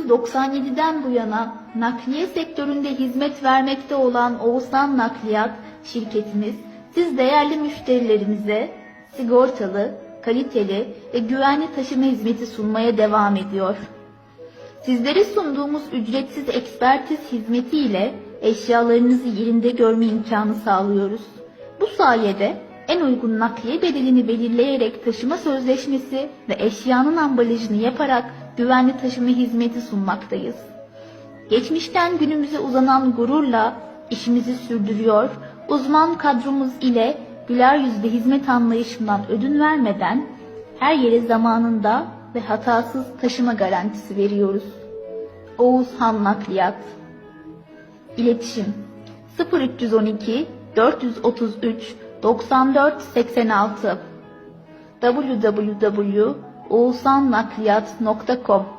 1997'den bu yana nakliye sektöründe hizmet vermekte olan Oğuzhan Nakliyat şirketimiz, siz değerli müşterilerimize sigortalı, kaliteli ve güvenli taşıma hizmeti sunmaya devam ediyor. Sizlere sunduğumuz ücretsiz ekspertiz hizmeti ile eşyalarınızı yerinde görme imkanı sağlıyoruz. Bu sayede en uygun nakliye bedelini belirleyerek taşıma sözleşmesi ve eşyanın ambalajını yaparak güvenli taşıma hizmeti sunmaktayız. Geçmişten günümüze uzanan gururla işimizi sürdürüyor, uzman kadromuz ile güler yüzlü hizmet anlayışından ödün vermeden her yere zamanında ve hatasız taşıma garantisi veriyoruz. Oğuzhan Nakliyat. İletişim 0312 433 94 86 www.oğuzhannakliyat.com